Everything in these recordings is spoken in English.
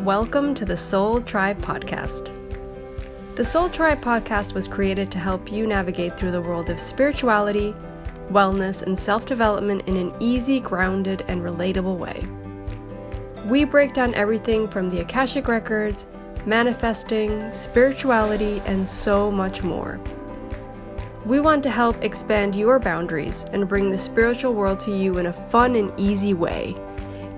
Welcome to the Soul Tribe Podcast. The Soul Tribe Podcast was created to help you navigate through the world of spirituality, wellness, and self-development in an easy, grounded, and relatable way. We break down everything from the Akashic Records, manifesting, spirituality, and so much more. We want to help expand your boundaries and bring the spiritual world to you in a fun and easy way.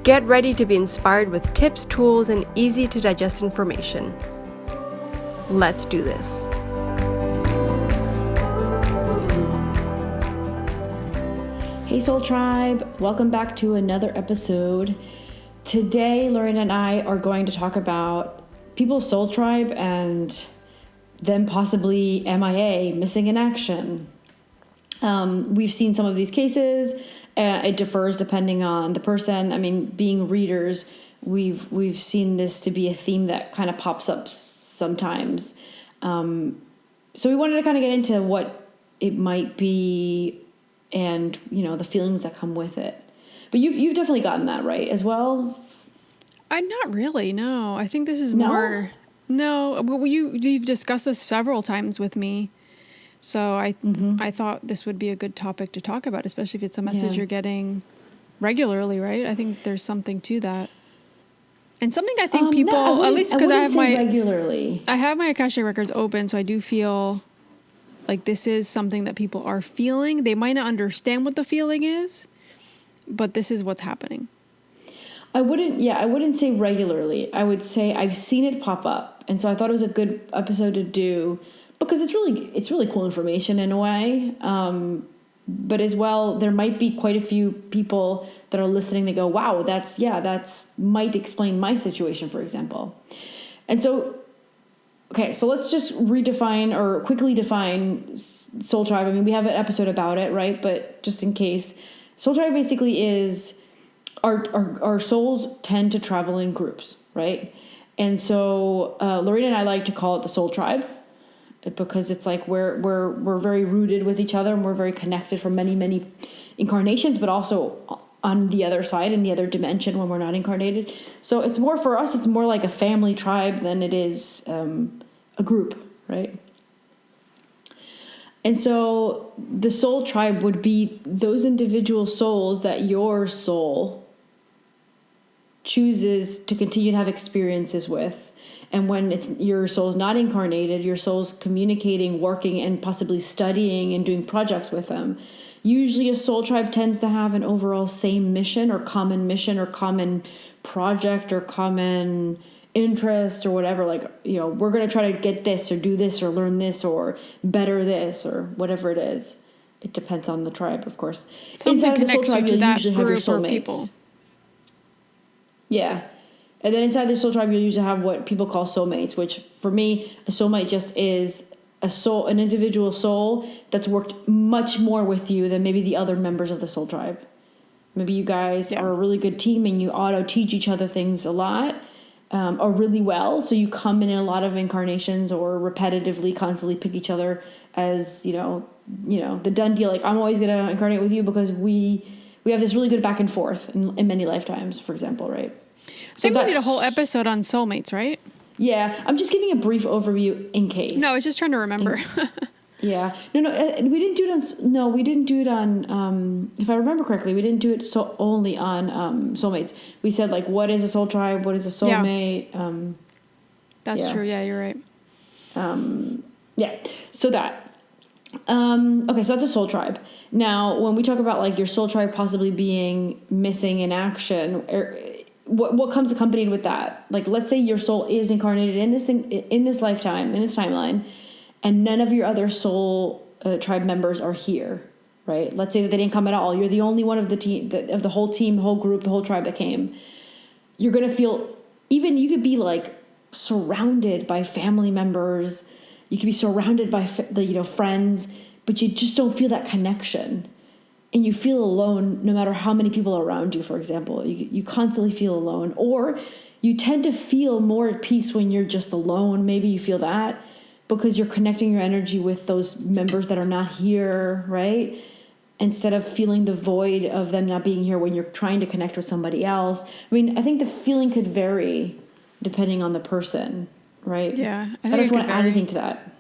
Get ready to be inspired with tips, tools, and easy to digest information. Let's do this. Hey Soul Tribe, welcome back to another episode. Today, Lorraine and I are going to talk about people's soul tribe and them possibly MIA, missing in action. We've seen some of these cases. It differs depending on the person. I mean, being readers, we've seen this to be a theme that kind of pops up sometimes. So we wanted to kind of get into what it might be and, the feelings that come with it. But you've definitely gotten that, right, as well? Not really, no. I think this is more... No, well, you've discussed this several times with me. So I thought this would be a good topic to talk about, especially if it's a message you're getting regularly, right? I think there's something to that. And something I think people, at least because I have my Akashic Records open, so I do feel like this is something that people are feeling. They might not understand what the feeling is, but this is what's happening. I wouldn't say regularly. I would say I've seen it pop up. And so I thought it was a good episode to do because it's really cool information in a way. But as well, there might be quite a few people that are listening that go, wow, that's might explain my situation, for example. And so, okay, so let's just redefine or quickly define Soul Tribe. I mean, we have an episode about it, right? But just in case, Soul Tribe basically is our souls tend to travel in groups, right? And so Lorena and I like to call it the Soul Tribe because it's like we're very rooted with each other and we're very connected from many, many incarnations, but also on the other side, in the other dimension when we're not incarnated. So it's more for us, it's more like a family tribe than it is a group, right? And so the Soul Tribe would be those individual souls that your soul chooses to continue to have experiences with. And when it's your soul's not incarnated, your soul's communicating, working, and possibly studying and doing projects with them. Usually a soul tribe tends to have an overall same mission or common project or common interest or whatever. Like, we're going to try to get this or do this or learn this or better this or whatever it is. It depends on the tribe, of course. Something connects you to that group of people. Yeah. And then inside the soul tribe, you'll usually have what people call soulmates, which for me, a soulmate just is an individual soul that's worked much more with you than maybe the other members of the soul tribe. Maybe you guys are a really good team and you auto-teach each other things a lot or really well. So you come in a lot of incarnations or repetitively, constantly pick each other as, the done deal. Like, I'm always going to incarnate with you because we have this really good back and forth in many lifetimes, for example, right? So we did a whole episode on soulmates, right? Yeah, I'm just giving a brief overview in case. No, I was just trying to remember. Yeah, no, we didn't do it on. No, we didn't do it on. If I remember correctly, we didn't do it only on soulmates. We said like, what is a soul tribe? What is a soulmate? Yeah. That's true. Yeah, you're right. Yeah. So that. Okay, so that's a soul tribe. Now, when we talk about like your soul tribe possibly being missing in action, what comes accompanied with that? Like, let's say your soul is incarnated in this lifetime, in this timeline, and none of your other soul tribe members are here, right? Let's say that they didn't come at all. You're the only one of the team, of the whole team, the whole group, the whole tribe that came. You're gonna feel, even you could be like surrounded by family members. You could be surrounded by friends, but you just don't feel that connection. And you feel alone no matter how many people are around you, for example. You constantly feel alone. Or you tend to feel more at peace when you're just alone. Maybe you feel that because you're connecting your energy with those members that are not here, right? Instead of feeling the void of them not being here when you're trying to connect with somebody else. I mean, I think the feeling could vary depending on the person, right? Yeah. I don't know if you want to add anything to that.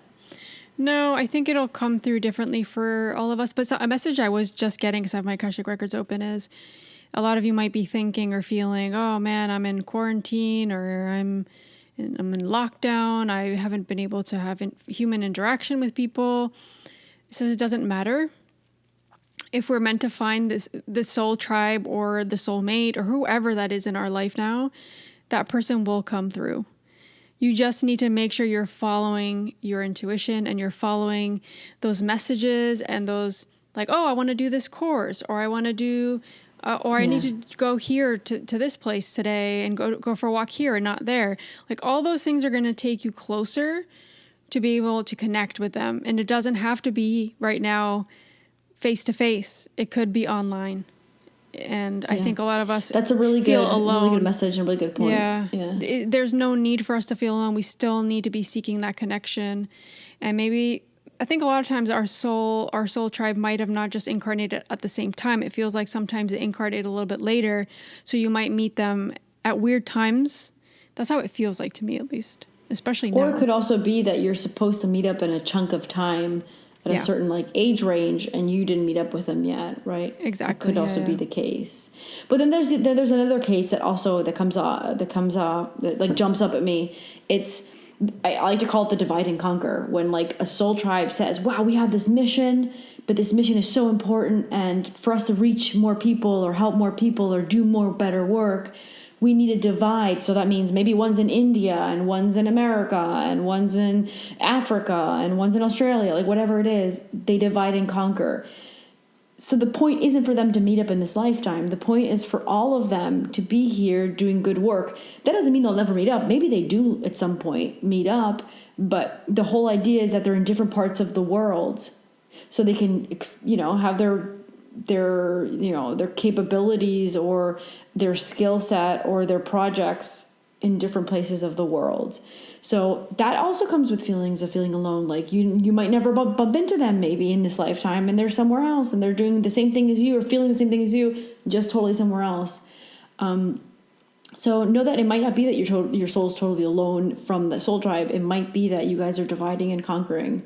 No, I think it'll come through differently for all of us. But a message I was just getting, because I have my Akashic Records open, is a lot of you might be thinking or feeling, oh man, I'm in quarantine, or I'm in lockdown. I haven't been able to have human interaction with people. It says it doesn't matter. If we're meant to find the soul tribe or the soul mate or whoever that is in our life now, that person will come through. You just need to make sure you're following your intuition and you're following those messages and those, like, oh, I want to do this course, or I want to do, or I need to go here to this place today and go for a walk here and not there. Like, all those things are going to take you closer to be able to connect with them. And it doesn't have to be right now face to face. It could be online. And I think a lot of us that's a really feel good, alone. really good message and a really good point. Yeah. There's no need for us to feel alone. We still need to be seeking that connection. And maybe, I think a lot of times our soul tribe might have not just incarnated at the same time. It feels like sometimes it incarnated a little bit later. So you might meet them at weird times. That's how it feels like to me, at least, especially now. Or it could also be that you're supposed to meet up in a chunk of time at a certain like age range, and you didn't meet up with them yet, right? Exactly. That could also be the case. But then there's another case that jumps up at me. I like to call it the divide and conquer, when like a soul tribe says, wow, we have this mission, but this mission is so important, and for us to reach more people or help more people or do more better work, we need to divide. So that means maybe one's in India and one's in America and one's in Africa and one's in Australia, like whatever it is, they divide and conquer. So the point isn't for them to meet up in this lifetime. The point is for all of them to be here doing good work. That doesn't mean they'll never meet up. Maybe they do at some point meet up, but the whole idea is that they're in different parts of the world so they can, have their capabilities or their skill set or their projects in different places of the world. So that also comes with feelings of feeling alone. Like you might never bump into them maybe in this lifetime, and they're somewhere else and they're doing the same thing as you or feeling the same thing as you, just totally somewhere else. So know that it might not be that your soul's totally alone from the soul tribe. It might be that you guys are dividing and conquering,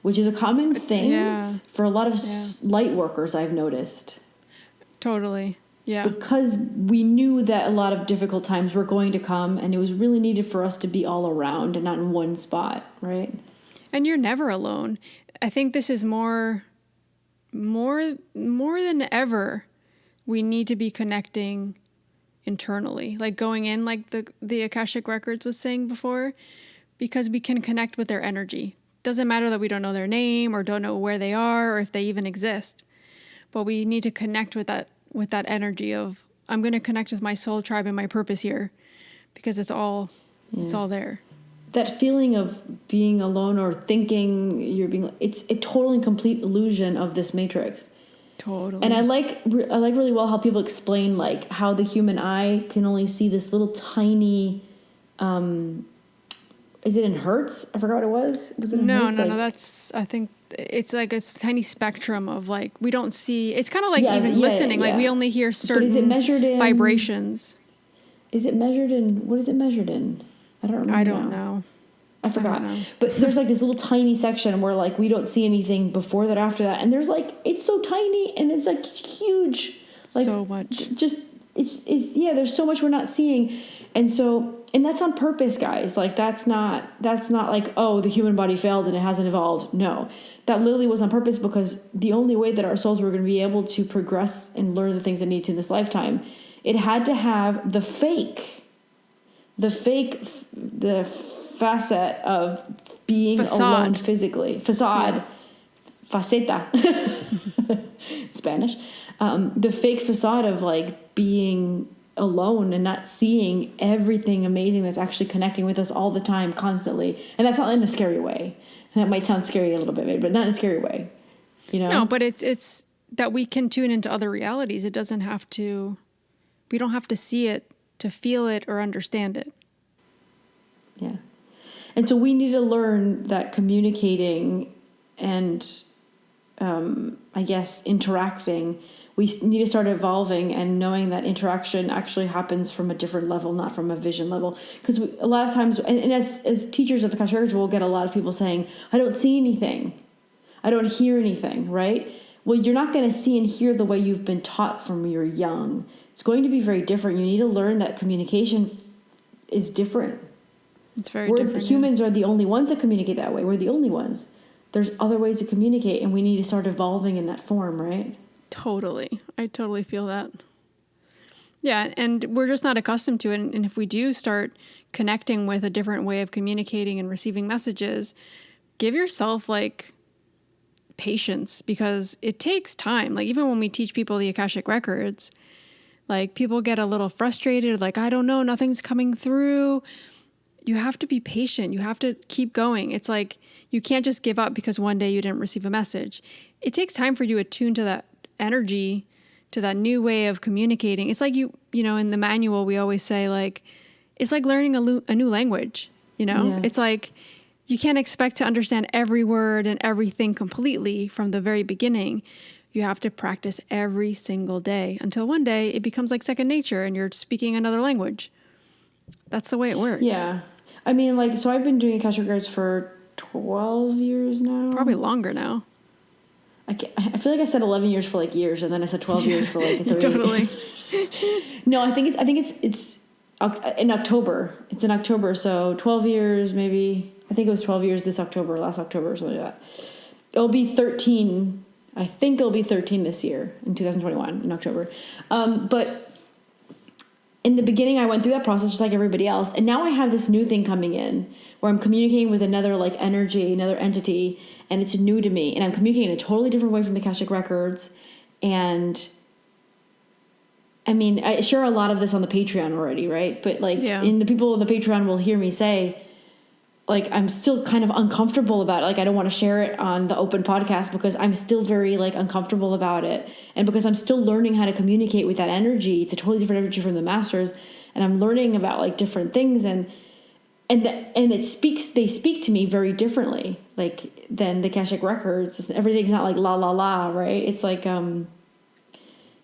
which is a common thing for a lot of light workers, I've noticed. Totally. Yeah. Because we knew that a lot of difficult times were going to come, and it was really needed for us to be all around and not in one spot, right? And you're never alone. I think this is more than ever, we need to be connecting internally, like going in, like the Akashic Records was saying before, because we can connect with their energy. Doesn't matter that we don't know their name or don't know where they are or if they even exist, but we need to connect with that energy of, I'm going to connect with my soul tribe and my purpose here, because it's all there. That feeling of being alone or thinking it's a total and complete illusion of this matrix. Totally. And I like really well how people explain like how the human eye can only see this little tiny, is it in hertz? I forgot what it was. Was it in hertz? No. That's, I think it's like a tiny spectrum of like, we don't see, it's kind of like listening. Like we only hear certain but is it measured in vibrations. Is it measured in, what is it measured in? I don't remember. I don't know. I forgot. But there's like this little tiny section where like we don't see anything before that, after that. And there's like, it's so tiny and it's like huge. Like so much. Just, there's so much we're not seeing. And that's on purpose, guys. Like that's not like, oh, the human body failed and it hasn't evolved. No, that literally was on purpose, because the only way that our souls were going to be able to progress and learn the things they need to in this lifetime, it had to have the facet of being alone physically. Faceta. Spanish. The fake facade of like being alone and not seeing everything amazing that's actually connecting with us all the time, constantly. And that's not in a scary way. And that might sound scary a little bit, but not in a scary way. No, but it's that we can tune into other realities. It doesn't have to, we don't have to see it to feel it or understand it. Yeah. And so we need to learn that communicating and, I guess, interacting we need to start evolving and knowing that interaction actually happens from a different level, not from a vision level. Because a lot of times, and as teachers of Akashic Records, we'll get a lot of people saying, I don't see anything. I don't hear anything, right? Well, you're not going to see and hear the way you've been taught from you're young. It's going to be very different. You need to learn that communication is different. It's very different. Humans are the only ones that communicate that way. We're the only ones. There's other ways to communicate, and we need to start evolving in that form, right? Totally. I totally feel that. Yeah, and we're just not accustomed to it. And if we do start connecting with a different way of communicating and receiving messages, give yourself like patience, because it takes time. Like even when we teach people the Akashic Records, like people get a little frustrated, like, I don't know, nothing's coming through. You have to be patient. You have to keep going. It's like you can't just give up because one day you didn't receive a message. It takes time for you to attune to that energy, to that new way of communicating. It's like you know, in the manual, we always say like, it's like learning a new language, you know? Yeah. It's like you can't expect to understand every word and everything completely from the very beginning. You have to practice every single day until one day it becomes like second nature and you're speaking another language. That's the way it works. Yeah. I mean, like, so I've been doing Akashic Records for 12 years now. Probably longer now. I feel like I said 11 years for like years, and then I said 12 years for like 30. Totally. No, I think it's in October. It's in October, so 12 years maybe. I think it was 12 years last October or something like that. It'll be 13. I think it'll be 13 this year in 2021 in October. But in the beginning, I went through that process just like everybody else. And now I have this new thing coming in where I'm communicating with another like energy, another entity, and it's new to me. And I'm communicating in a totally different way from the Akashic Records. And I mean, I share a lot of this on the Patreon already, right? But like, the people on the Patreon will hear me say, like, I'm still kind of uncomfortable about it. Like, I don't want to share it on the open podcast because I'm still very, like, uncomfortable about it. And because I'm still learning how to communicate with that energy. It's a totally different energy from the masters. And I'm learning about, like, different things. And they speak to me very differently, like, than the Akashic Records. Everything's not like la, la, la, right? It's like,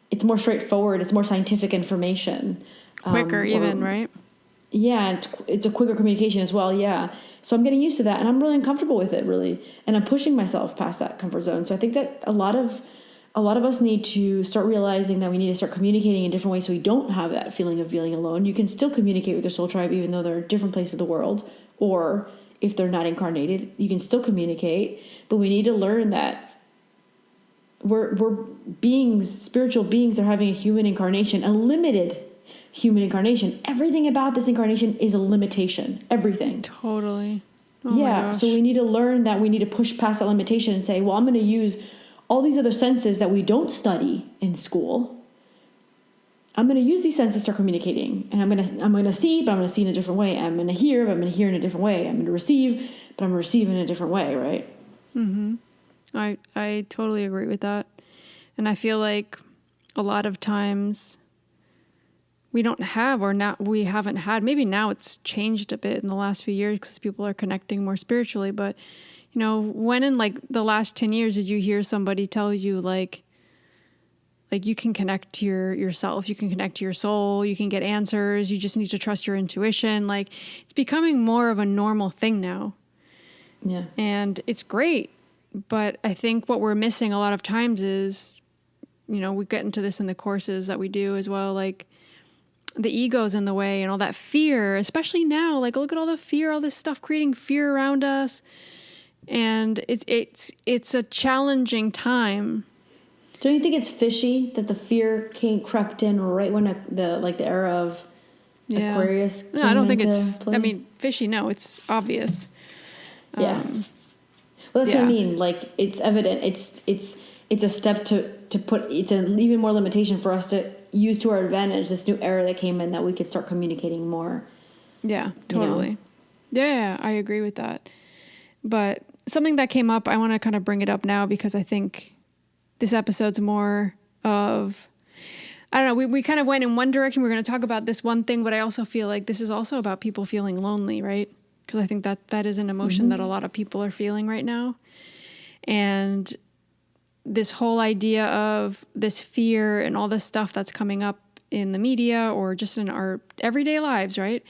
it's more straightforward. It's more scientific information. Quicker even, right? Yeah, it's a quicker communication as well, yeah. So I'm getting used to that, and I'm really uncomfortable with it, really. And I'm pushing myself past that comfort zone. So I think that a lot of us need to start realizing that we need to start communicating in different ways so we don't have that feeling of feeling alone. You can still communicate with your soul tribe even though they're in different places of the world, or if they're not incarnated, you can still communicate. But we need to learn that we're beings, spiritual beings, are having a human incarnation, a limited human incarnation. Everything about this incarnation is a limitation. Everything. Totally. Oh yeah. So we need to learn that we need to push past that limitation and say, well, I'm going to use all these other senses that we don't study in school. I'm going to use these senses to start communicating, and I'm going to see, but I'm going to see in a different way. I'm going to hear, but I'm going to hear in a different way. I'm going to receive, but I'm going to receive in a different way. Right. Mm-hmm. I totally agree with that. And I feel like a lot of times we haven't had, maybe now it's changed a bit in the last few years because people are connecting more spiritually. But, you know, when in like the last 10 years did you hear somebody tell you like you can connect to yourself, you can connect to your soul, you can get answers, you just need to trust your intuition. Like, it's becoming more of a normal thing now. Yeah. And it's great. But I think what we're missing a lot of times is, you know, we get into this in the courses that we do as well, like the ego's in the way and all that fear, especially now. Like, look at all the fear, all this stuff creating fear around us. And it's a challenging time. Don't you think it's fishy that the fear crept in right when the era of Aquarius came No, I don't think play? I mean, fishy, no, it's obvious. Yeah. Well, that's what I mean. Like, it's evident. It's a step to put, it's an even more limitation for us to use to our advantage this new era that came in, that we could start communicating more. Yeah, totally. You know? Yeah, I agree with that. But something that came up, I want to kind of bring it up now because I think this episode's more of, I don't know, we kind of went in one direction. We're going to talk about this one thing, but I also feel like this is also about people feeling lonely, right? Because I think that is an emotion that a lot of people are feeling right now. And this whole idea of this fear and all this stuff that's coming up in the media or just in our everyday lives, right?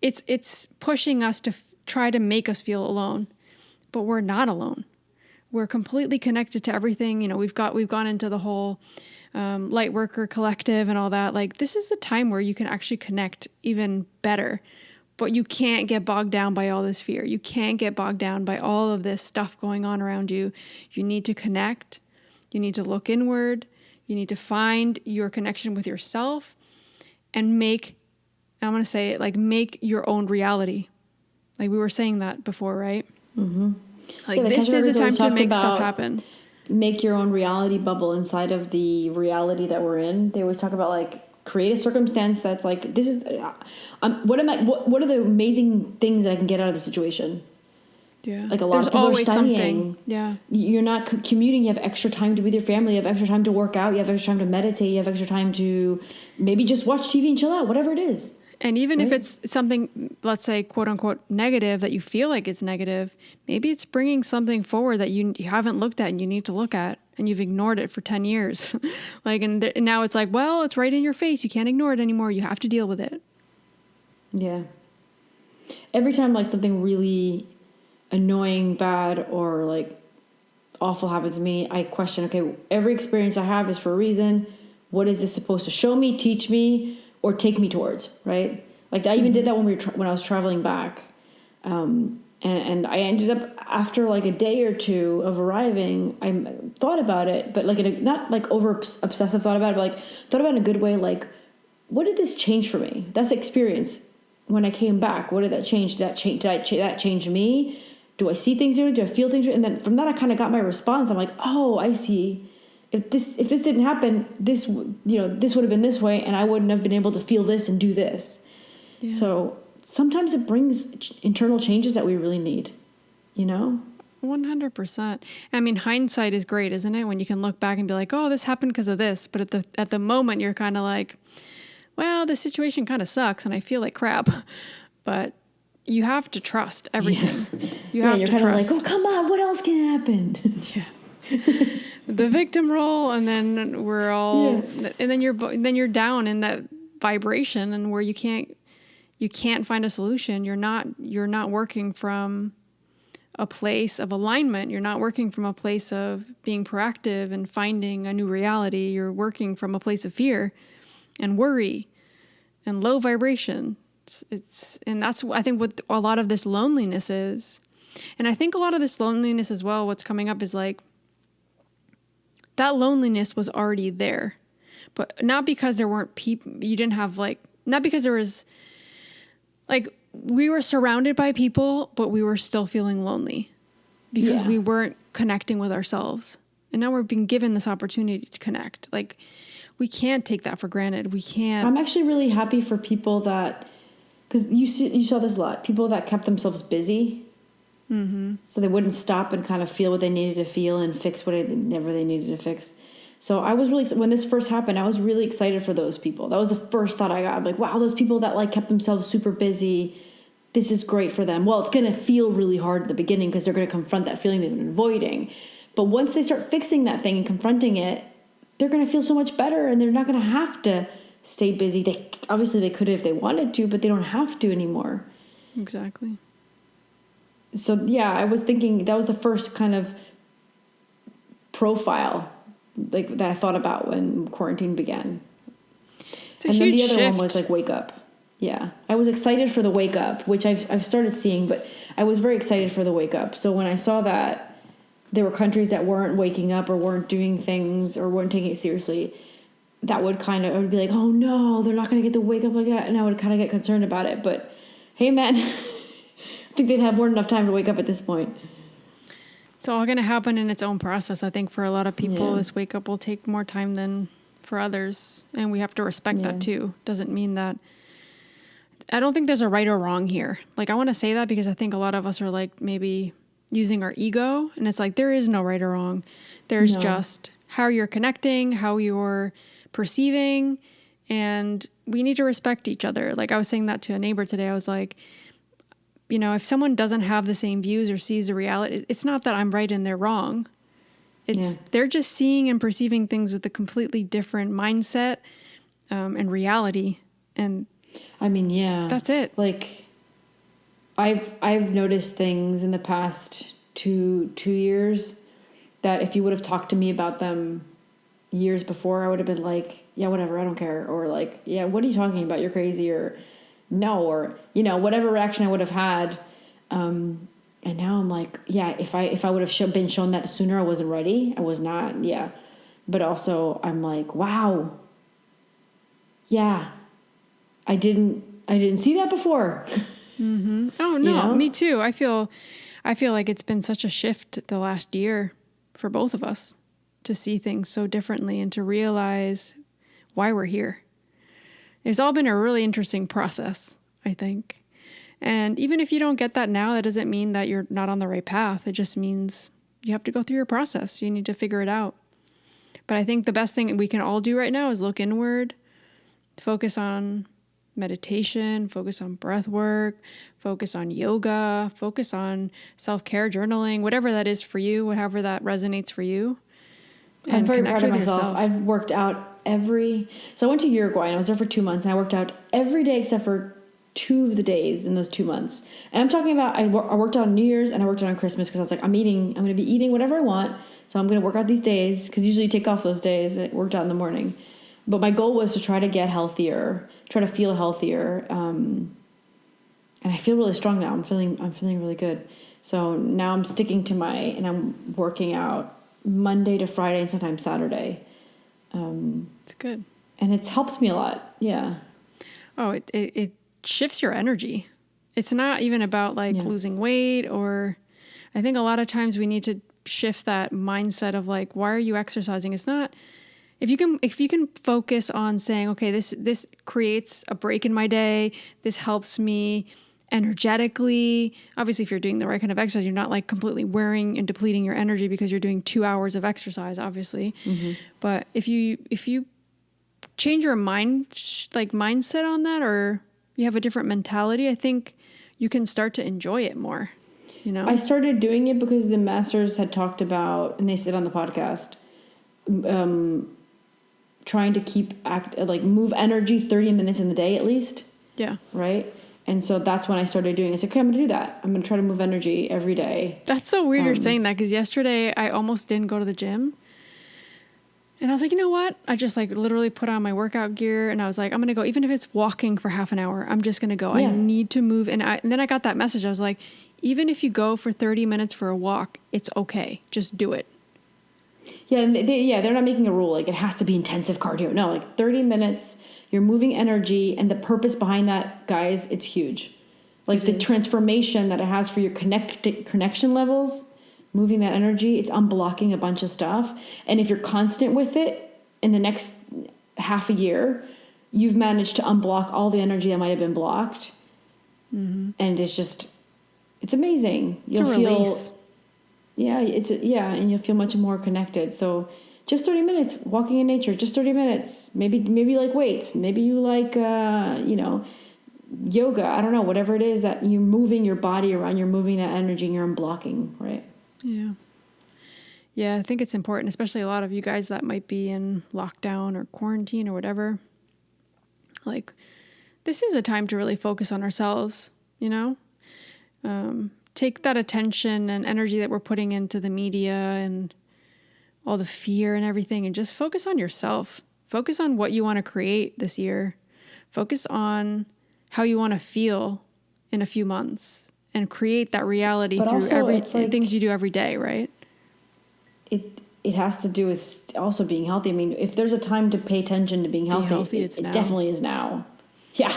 It's pushing us to try to make us feel alone, but we're not alone. We're completely connected to everything. You know, we've gone into the whole light worker collective and all that. Like, this is the time where you can actually connect even better, but you can't get bogged down by all this fear. You can't get bogged down by all of this stuff going on around you. You need to connect. You need to look inward. You need to find your connection with yourself and make your own reality. Like we were saying that before, right? Mm-hmm. Like, this is a time to make stuff happen. Make your own reality bubble inside of the reality that we're in. They always talk about like create a circumstance that's like, this is, what are the amazing things that I can get out of the situation? Yeah. Like a lot of people are studying. Something. Yeah. You're not commuting. You have extra time to be with your family. You have extra time to work out. You have extra time to meditate. You have extra time to maybe just watch TV and chill out, whatever it is. And even if it's something, let's say, quote unquote, negative that you feel like it's negative, maybe it's bringing something forward that you haven't looked at and you need to look at, and you've ignored it for 10 years. And now it's like, well, it's right in your face. You can't ignore it anymore. You have to deal with it. Yeah. Every time like something really annoying, bad, or like awful happens to me, I question, okay, every experience I have is for a reason. What is this supposed to show me, teach me, or take me towards, right? Like I even did that when I was traveling back. And I ended up, after like a day or two of arriving, I thought about it, but like not like over obsessive thought about it, but like thought about it in a good way. Like, what did this change for me? That's the experience. When I came back, what did that change? Did that change me? Do I see things differently? Do I feel things differently? And then from that, I kind of got my response. I'm like, oh, I see. If this didn't happen, this would have been this way, and I wouldn't have been able to feel this and do this. Yeah. So sometimes it brings internal changes that we really need, 100%. I mean, hindsight is great, isn't it? When you can look back and be like, oh, this happened because of this. But at the moment, you're kind of like, well, this situation kind of sucks and I feel like crap. But you have to trust everything. Yeah. You're kind of like, oh, come on, what else can happen? Yeah. The victim role, and then we're all, and then you're down in that vibration, and where you can't find a solution. You're not working from a place of alignment. You're not working from a place of being proactive and finding a new reality. You're working from a place of fear and worry and low vibration. And that's, I think, what a lot of this loneliness is. And I think a lot of this loneliness as well, what's coming up is like, that loneliness was already there, but not because there weren't people, you didn't have like, not because there was like, we were surrounded by people, but we were still feeling lonely because we weren't connecting with ourselves. And now we're being given this opportunity to connect. Like, we can't take that for granted. We can't. I'm actually really happy for people that, because you saw this a lot, people that kept themselves busy. Mm-hmm. So they wouldn't stop and kind of feel what they needed to feel and fix whatever they needed to fix. So I was really, when this first happened, I was really excited for those people. That was the first thought I got. I'm like, wow, those people that like kept themselves super busy, this is great for them. Well, it's going to feel really hard at the beginning because they're going to confront that feeling they've been avoiding. But once they start fixing that thing and confronting it, they're going to feel so much better, and they're not going to have to stay busy. They could if they wanted to, but they don't have to anymore. Exactly. So, yeah, I was thinking that was the first kind of profile like that I thought about when quarantine began. It's a huge then the other shift. one was like wake up. Yeah. I was excited for the wake up, which I've started seeing, but I was very excited for the wake up. So when I saw that there were countries that weren't waking up or weren't doing things or weren't taking it seriously, I would be like, oh no, they're not going to get the wake up like that. And I would kind of get concerned about it. But hey, man, I think they'd have more than enough time to wake up at this point. It's all going to happen in its own process. I think for a lot of people, this wake up will take more time than for others. And we have to respect that too. Doesn't mean that. I don't think there's a right or wrong here. Like, I want to say that because I think a lot of us are like maybe using our ego, and it's like, there is no right or wrong. There's just how you're connecting, how you're perceiving, and we need to respect each other. Like, I was saying that to a neighbor today. I was like, if someone doesn't have the same views or sees the reality, it's not that I'm right and they're wrong. they're just seeing and perceiving things with a completely different mindset and reality. And I mean, yeah, that's it. Like I've noticed things in the past two years that if you would have talked to me about them years before, I would have been like, yeah, whatever, I don't care. Or like, yeah, what are you talking about? You're crazy. Or no, or, you know, whatever reaction I would have had. And now I'm like, yeah, if I would have been shown that sooner, I wasn't ready. I was not. Yeah. But also I'm like, wow. Yeah. I didn't see that before. Mm-hmm. Oh no, you know? Me too. I feel like it's been such a shift the last year for both of us to see things so differently and to realize why we're here. It's all been a really interesting process, I think. And even if you don't get that now, that doesn't mean that you're not on the right path. It just means you have to go through your process. You need to figure it out. But I think the best thing we can all do right now is look inward, focus on meditation, focus on breath work, focus on yoga, focus on self-care, journaling, whatever that is for you, whatever that resonates for you. I'm very proud of myself. Yourself. I've worked out so I went to Uruguay and I was there for 2 months and I worked out every day except for 2 of the days in those 2 months. And I'm talking about, I worked out on New Year's and I worked out on Christmas because I was like, I'm going to be eating whatever I want. So I'm going to work out these days because usually you take off those days and it worked out in the morning. But my goal was to try to get healthier, try to feel healthier. And I feel really strong now. I'm feeling really good. So now I'm sticking to and I'm working out Monday to Friday and sometimes Saturday. It's good. And it's helped me a lot. Yeah. Oh, it shifts your energy. It's not even about losing weight, or I think a lot of times we need to shift that mindset of like, why are you exercising? It's not, if you can focus on saying, okay, this creates a break in my day. This helps me energetically. Obviously, if you're doing the right kind of exercise, you're not like completely wearing and depleting your energy because you're doing 2 hours of exercise, obviously. Mm-hmm. But if you change your mindset on that, or you have a different mentality, I think you can start to enjoy it more. You know, I started doing it because the masters had talked about, and they said on the podcast, trying to move energy 30 minutes in the day at least. Yeah. Right. And so that's when I started doing it. I said, okay, I'm going to do that. I'm going to try to move energy every day. That's so weird you're saying that, because yesterday I almost didn't go to the gym. And I was like, you know what? I just literally put on my workout gear and I was like, I'm going to go, even if it's walking for half an hour, I'm just going to go. Yeah. I need to move. And then I got that message. I was like, even if you go for 30 minutes for a walk, it's okay. Just do it. Yeah. And they're not making a rule. Like it has to be intensive cardio. No, 30 minutes, you're moving energy, and the purpose behind that, guys, it's huge. The transformation that it has for your connection levels, moving that energy, it's unblocking a bunch of stuff. And if you're constant with it in the next half a year, you've managed to unblock all the energy that might have been blocked. Mm-hmm. And it's amazing. You'll feel, and you'll feel much more connected. So just 30 minutes walking in nature, just 30 minutes, maybe like weights, maybe you like, yoga. I don't know, whatever it is that you're moving your body around, you're moving that energy and you're unblocking, right? Yeah. Yeah, I think it's important, especially a lot of you guys that might be in lockdown or quarantine or whatever. This is a time to really focus on ourselves, you know? Take that attention and energy that we're putting into the media and all the fear and everything, and just focus on yourself. Focus on what you want to create this year. Focus on how you want to feel in a few months, and create that reality through things you do every day, right? It has to do with also being healthy. I mean, if there's a time to pay attention to being healthy, it definitely is now. Yeah.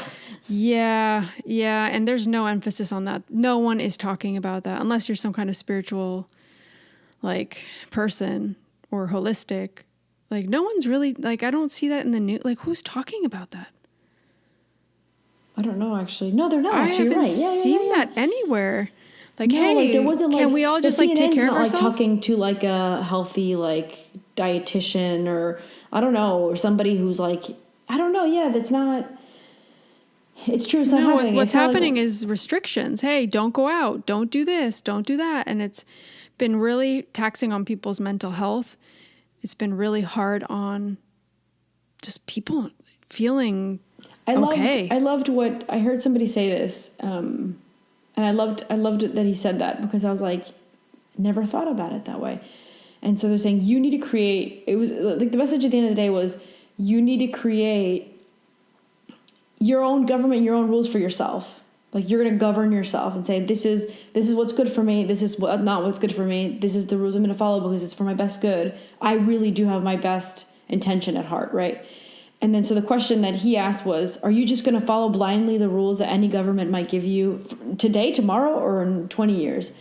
Yeah. And there's no emphasis on that. No one is talking about that unless you're some kind of spiritual person or holistic. No one's really I don't see that in the news. Who's talking about that? I don't know, actually. No, they're not. Actually, I haven't seen that anywhere. There wasn't can we all just take care of ourselves? Talking to a healthy dietitian, or I don't know, or somebody who's I don't know. Yeah, that's not. It's true. It's not happening. What's happening is restrictions. Hey, don't go out. Don't do this. Don't do that. And it's been really taxing on people's mental health. It's been really hard on just people feeling okay. I loved what I heard somebody say this, and I loved that he said that, because I was like, never thought about it that way. And so they're saying you need to create. It was like the message at the end of the day was you need to create your own government, your own rules for yourself. Like you're going to govern yourself and say, this is what's good for me. This is not what's good for me. This is the rules I'm going to follow because it's for my best good. I really do have my best intention at heart, right? And then so the question that he asked was, are you just going to follow blindly the rules that any government might give you today, tomorrow, or in 20 years?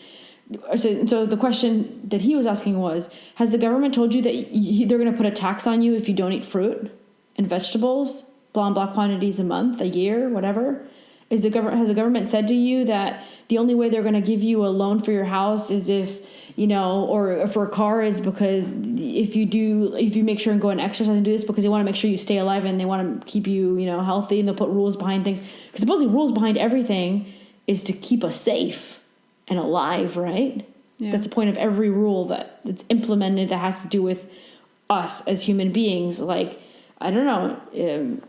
So the question that he was asking was, has the government told you that they're going to put a tax on you if you don't eat fruit and vegetables, blah quantities a month, a year, whatever? Has the government said to you that the only way they're going to give you a loan for your house is if, or for a car is because if you make sure and go and exercise and do this because they want to make sure you stay alive and they want to keep you, healthy, and they'll put rules behind things. Because supposedly rules behind everything is to keep us safe and alive, right? Yeah. That's the point of every rule that's implemented that has to do with us as human beings. Like, I don't know,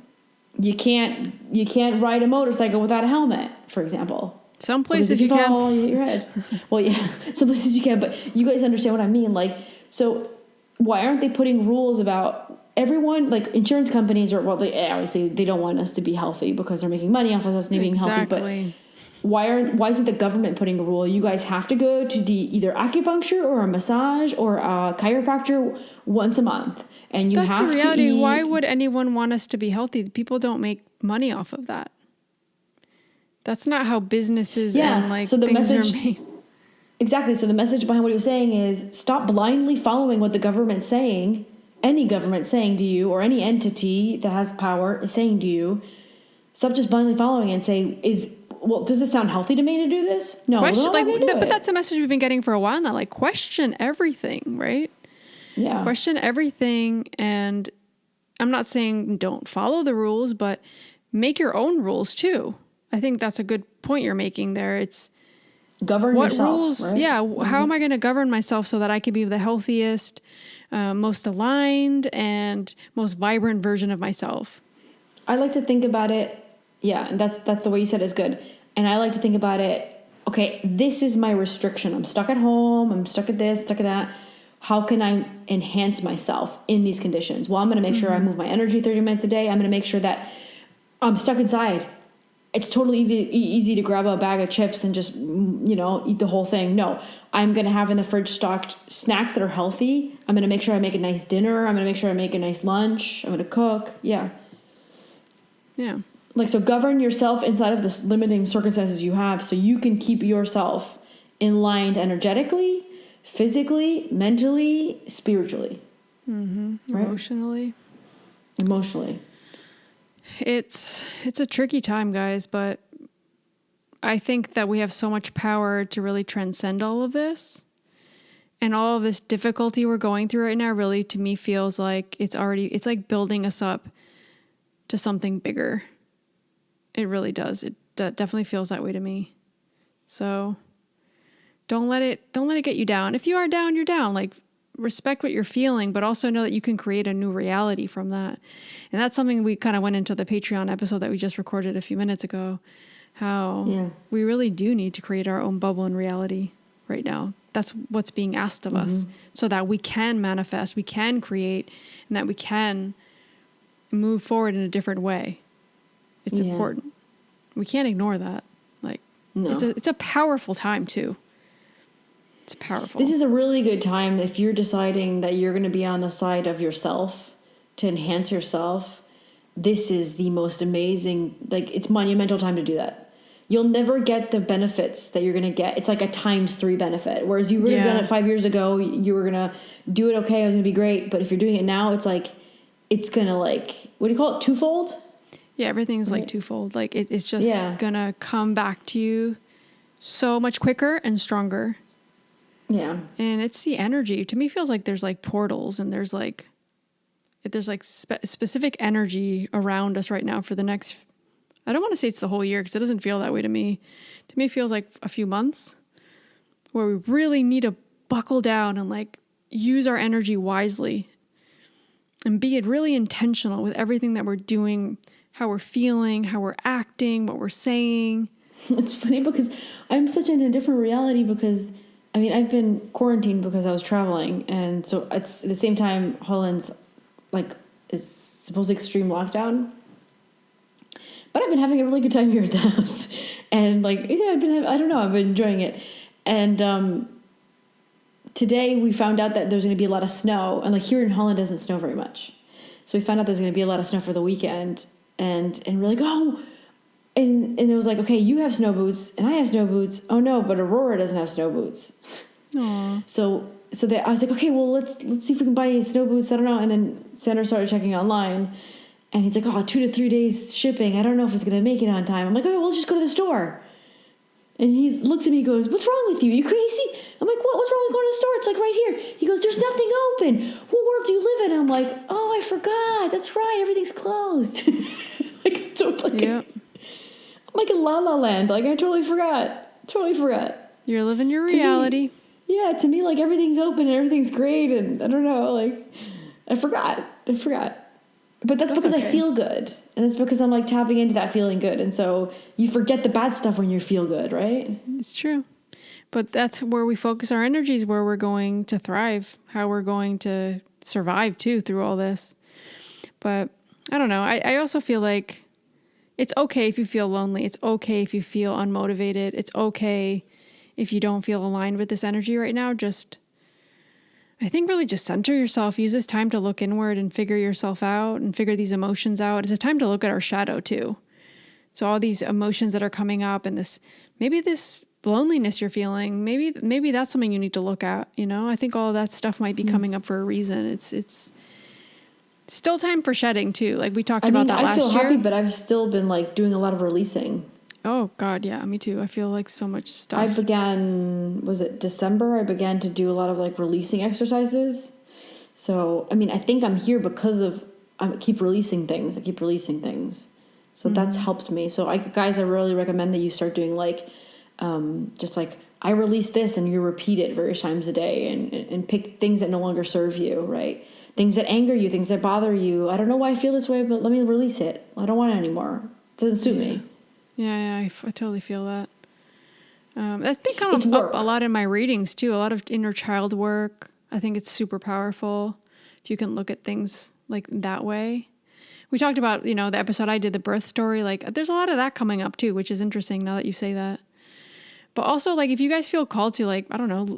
you can't ride a motorcycle without a helmet, for example. Some places you can. Fall, you hit your head. Well, yeah, some places you can, but you guys understand what I mean. Like, so why aren't they putting rules about everyone? Like insurance companies obviously they don't want us to be healthy because they're making money off of us being healthy. But why isn't the government putting a rule? You guys have to go to either acupuncture or a massage or a chiropractor once a month. And That's have the reality. to eat. Why would anyone want us to be healthy? People don't make money off of that. That's not how businesses and so the things message, are made. Exactly. So the message behind what he was saying is stop blindly following what the government's saying, any government saying to you, or any entity that has power is saying to you. Stop just blindly following and say, does this sound healthy to me to do this? No, but that's a message we've been getting for a while now. Like, question everything, right? Yeah. Question everything. And I'm not saying don't follow the rules, but make your own rules too. I think that's a good point you're making there. It's govern what yourself, rules, right? Yeah. How am I going to govern myself so that I can be the healthiest, most aligned, and most vibrant version of myself? I like to think about it. Yeah, and that's the way you said is good. And I like to think about it. Okay, this is my restriction. I'm stuck at home. I'm stuck at this, stuck at that. How can I enhance myself in these conditions? Well, I'm going to make sure I move my energy 30 minutes a day. I'm going to make sure that I'm stuck inside. It's totally easy to grab a bag of chips and just, eat the whole thing. No, I'm going to have in the fridge stocked snacks that are healthy. I'm going to make sure I make a nice dinner. I'm going to make sure I make a nice lunch. I'm going to cook. Yeah. Yeah. So govern yourself inside of the limiting circumstances you have so you can keep yourself in line energetically, physically, mentally, spiritually. Mm-hmm. Right? Emotionally. It's a tricky time, guys, but I think that we have so much power to really transcend all of this. And all of this difficulty we're going through right now really, to me, feels like it's like building us up to something bigger. It really does. It definitely feels that way to me. So don't let it get you down. If you are down, you're down. Like, respect what you're feeling, but also know that you can create a new reality from that. And that's something we kind of went into the Patreon episode that we just recorded a few minutes ago, how we really do need to create our own bubble in reality right now. That's what's being asked of us, so that we can manifest, we can create, and that we can move forward in a different way. It's important. We can't ignore that. No. It's a powerful time too. It's powerful. This is a really good time if you're deciding that you're going to be on the side of yourself to enhance yourself. This is the most amazing, it's monumental time to do that. You'll never get the benefits that you're going to get. It's like a ×3 benefit. Whereas you would have done it 5 years ago, you were going to do it okay, it was going to be great. But if you're doing it now, it's going to what do you call it? Twofold? Yeah, everything's twofold. It's just going to come back to you so much quicker and stronger. Yeah. And it's the energy. To me, it feels like there's portals and there's specific energy around us right now for the next, I don't want to say it's the whole year because it doesn't feel that way to me. To me, it feels like a few months where we really need to buckle down and like use our energy wisely and be really intentional with everything that we're doing, how we're feeling, how we're acting, what we're saying. It's funny because I'm such in a different reality because, I mean, I've been quarantined because I was traveling. And so it's at the same time, Holland's like is supposedly extreme lockdown. But I've been having a really good time here at the house. And like, yeah, I don't know, I've been enjoying it. And today we found out that there's going to be a lot of snow. And like here in Holland doesn't snow very much. So we found out there's going to be a lot of snow for the weekend. And we're like, oh, and it was like, okay, you have snow boots and I have snow boots. Oh no, but Aurora doesn't have snow boots. Aww. So I was like, okay, well, let's see if we can buy snow boots. I don't know. And then Sandra started checking online and he's like, oh, 2 to 3 days shipping. I don't know if it's going to make it on time. I'm like, okay, well, let's just go to the store. And he looks at me and goes, what's wrong with you? You crazy? I'm like, what? What's wrong with going to the store? It's like right here. He goes, there's nothing open. What world do you live in? I'm like, oh, I forgot. That's right. Everything's closed. Like, so it's like, yep. I'm like a La La Land. Like, I totally forgot. You're living your reality. To me, like, everything's open and everything's great. And I don't know, like, I forgot. But that's because okay. I feel good. And it's because I'm, like, tapping into that feeling good. And so you forget the bad stuff when you feel good, right? It's true. But that's where we focus our energies, where we're going to thrive, how we're going to survive, too, through all this. But I don't know. I also feel like it's okay if you feel lonely. It's okay if you feel unmotivated. It's okay if you don't feel aligned with this energy right now. I think really just center yourself. Use this time to look inward and figure yourself out and figure these emotions out. It's a time to look at our shadow too. So all these emotions that are coming up and maybe this loneliness you're feeling, maybe that's something you need to look at. You know, I think all of that stuff might be coming up for a reason. It's still time for shedding too. Like we talked about that last year. I feel happy, but I've still been like doing a lot of releasing. Oh God, yeah, me too. I feel like so much stuff. I began, was it December? I began to do a lot of like releasing exercises. So, I mean, I think I'm here because I keep releasing things. So that's helped me. So guys, I really recommend that you start doing like, just like, I release this and you repeat it various times a day and pick things that no longer serve you, right? Things that anger you, things that bother you. I don't know why I feel this way, but let me release it. I don't want it anymore. It doesn't suit me. Yeah, I totally feel that. That's been kind of up a lot in my readings too. A lot of inner child work. I think it's super powerful if you can look at things like that way. We talked about, the episode I did, the birth story. Like, there's a lot of that coming up too, which is interesting now that you say that. But also, like, if you guys feel called to, like, I don't know,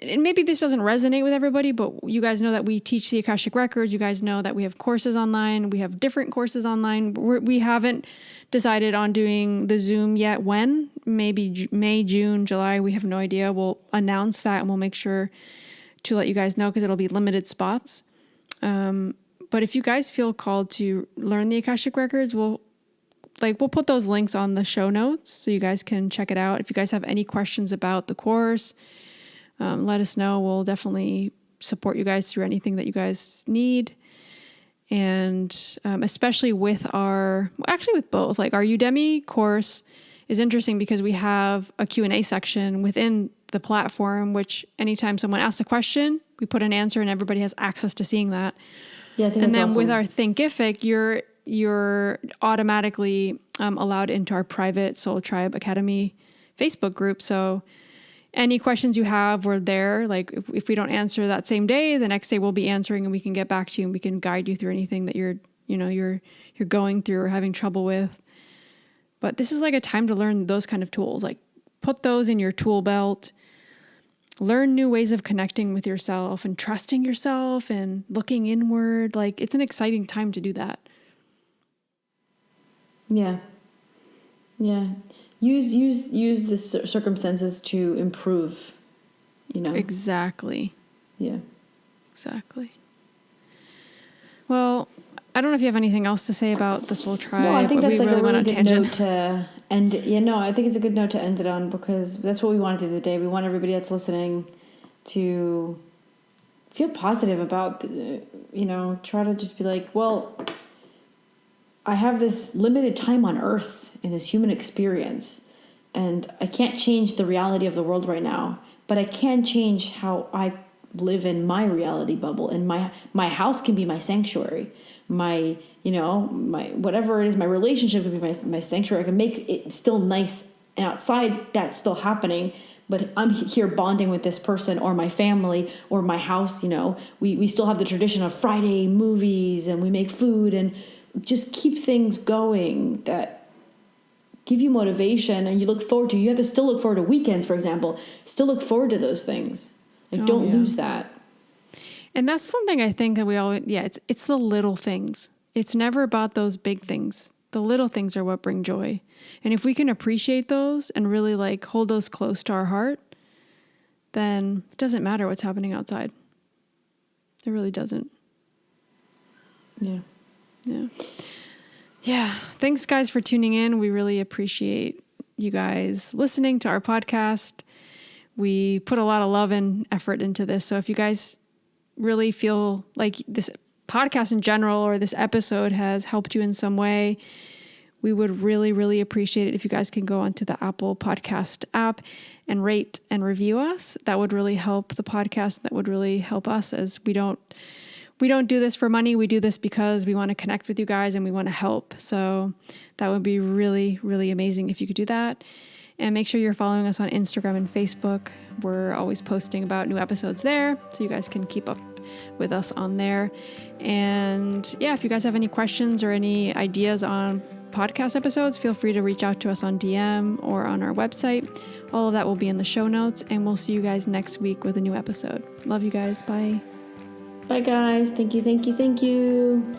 and maybe this doesn't resonate with everybody, but you guys know that we teach the Akashic Records. You guys know that we have courses online. We have different courses online. We haven't decided on doing the Zoom yet. When? Maybe May, June, July. We have no idea. We'll announce that and we'll make sure to let you guys know because it'll be limited spots. But if you guys feel called to learn the Akashic Records, we'll put those links on the show notes so you guys can check it out. If you guys have any questions about the course, let us know. We'll definitely support you guys through anything that you guys need. And especially with with both, like our Udemy course is interesting because we have a Q&A section within the platform, which anytime someone asks a question, we put an answer and everybody has access to seeing that. Yeah, I think and then awesome. With our Thinkific, you're automatically allowed into our private Soul Tribe Academy Facebook group. So any questions you have, we're there. Like if we don't answer that same day, the next day we'll be answering and we can get back to you and we can guide you through anything that you're going through or having trouble with. But this is like a time to learn those kind of tools. Like put those in your tool belt, learn new ways of connecting with yourself and trusting yourself and looking inward. Like it's an exciting time to do that. Yeah. Yeah. Use the circumstances to improve, Exactly. Yeah. Exactly. Well, I don't know if you have anything else to say about the Soul Tribe. No, I think that's like really a really good note to end. I think it's a good note to end it on because that's what we want at the end of the day. We want everybody that's listening to feel positive about, try to just be like, well, I have this limited time on Earth in this human experience, and I can't change the reality of the world right now, but I can change how I live in my reality bubble. And my house can be my sanctuary. My, my whatever it is, my relationship can be my sanctuary. I can make it still nice, and outside that's still happening. But I'm here bonding with this person or my family or my house. We still have the tradition of Friday movies, and we make food and just keep things going that give you motivation and you look forward to. You have to still look forward to weekends, for example. Still look forward to those things. Don't lose that. And that's something I think that we all, it's the little things. It's never about those big things. The little things are what bring joy. And if we can appreciate those and really like hold those close to our heart, then it doesn't matter what's happening outside. It really doesn't. Yeah. Yeah. Yeah. Thanks, guys, for tuning in. We really appreciate you guys listening to our podcast. We put a lot of love and effort into this. So if you guys really feel like this podcast in general or this episode has helped you in some way, we would really, really appreciate it if you guys can go onto the Apple Podcast app and rate and review us. That would really help the podcast. That would really help us, as we don't do this for money. We do this because we want to connect with you guys and we want to help. So that would be really, really amazing if you could do that. And make sure you're following us on Instagram and Facebook. We're always posting about new episodes there, so you guys can keep up with us on there. And yeah, if you guys have any questions or any ideas on podcast episodes, feel free to reach out to us on DM or on our website. All of that will be in the show notes, and we'll see you guys next week with a new episode. Love you guys. Bye. Bye, guys. Thank you.